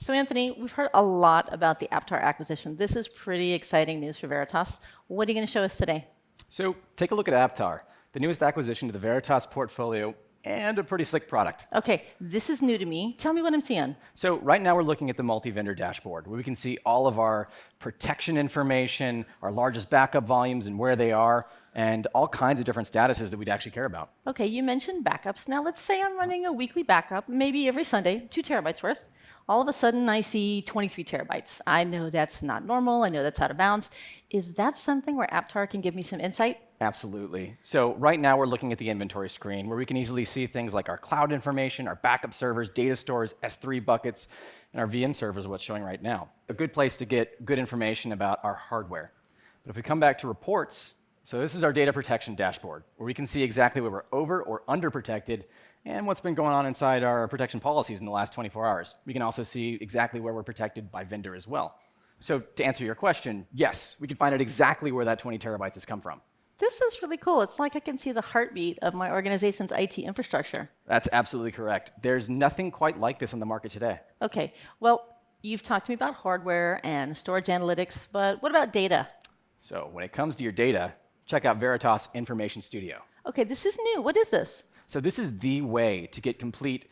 So Anthony, we've heard a lot about the Aptar acquisition. This is pretty exciting news for Veritas. What are you going to show us today? So take a look at Aptar, the newest acquisition to the Veritas portfolio and a pretty slick product. Okay, this is new to me. Tell me what I'm seeing. So right now we're looking at the multi-vendor dashboard where we can see all of our protection information, our largest backup volumes and where they are, and all kinds of different statuses that we'd actually care about. Okay, you mentioned backups. Now let's say I'm running a weekly backup, maybe every Sunday, 2 terabytes worth. All of a sudden I see 23 terabytes. I know that's not normal. I know that's out of bounds. Is that something where Aptar can give me some insight? Absolutely. So right now we're looking at the inventory screen where we can easily see things like our cloud information, our backup servers, data stores, S3 buckets, and our VM servers, what's showing right now. A good place to get good information about our hardware. But if we come back to reports, so this is our data protection dashboard where we can see exactly where we're over or under protected and what's been going on inside our protection policies in the last 24 hours. We can also see exactly where we're protected by vendor as well. So to answer your question, yes, we can find out exactly where that 20 terabytes has come from. This is really cool. It's like I can see the heartbeat of my organization's IT infrastructure. That's absolutely correct. There's nothing quite like this on the market today. Okay, well, you've talked to me about hardware and storage analytics, but what about data? So when it comes to your data, check out Veritas Information Studio. Okay, this is new. What is this? So this is the way to get complete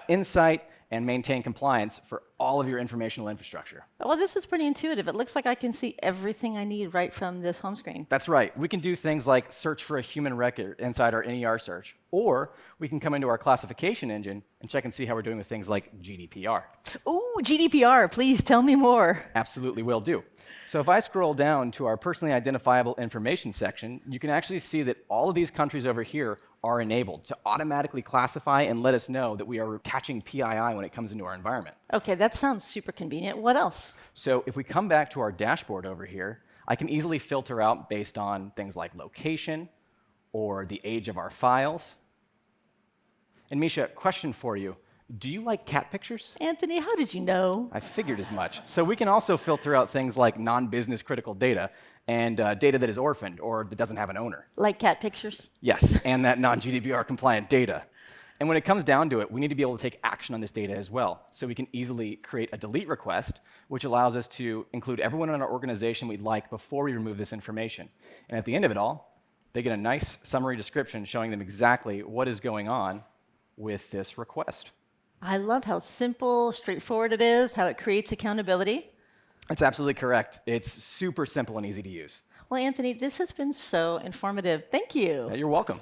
insight and maintain compliance for all of your informational infrastructure. Well, this is pretty intuitive. It looks like I can see everything I need right from this home screen. That's right. We can do things like search for a human record inside our NER search, or we can come into our classification engine and check and see how we're doing with things like GDPR. Ooh, GDPR, please tell me more. Absolutely will do. So if I scroll down to our personally identifiable information section, you can actually see that all of these countries over here are enabled to automatically classify and let us know that we are catching PII when it comes into our environment. Okay, that sounds super convenient. What else? So if we come back to our dashboard over here, I can easily filter out based on things like location or the age of our files. And Misha, question for you. Do you like cat pictures? Anthony, how did you know? I figured as much. So we can also filter out things like non-business critical data and data that is orphaned or that doesn't have an owner. Like cat pictures? Yes, and that non-GDPR compliant data. And when it comes down to it, we need to be able to take action on this data as well. So we can easily create a delete request, which allows us to include everyone in our organization we'd like before we remove this information. And at the end of it all, they get a nice summary description showing them exactly what is going on with this request. I love how simple, straightforward it is, how it creates accountability. That's absolutely correct. It's super simple and easy to use. Well, Anthony, this has been so informative. Thank you. You're welcome.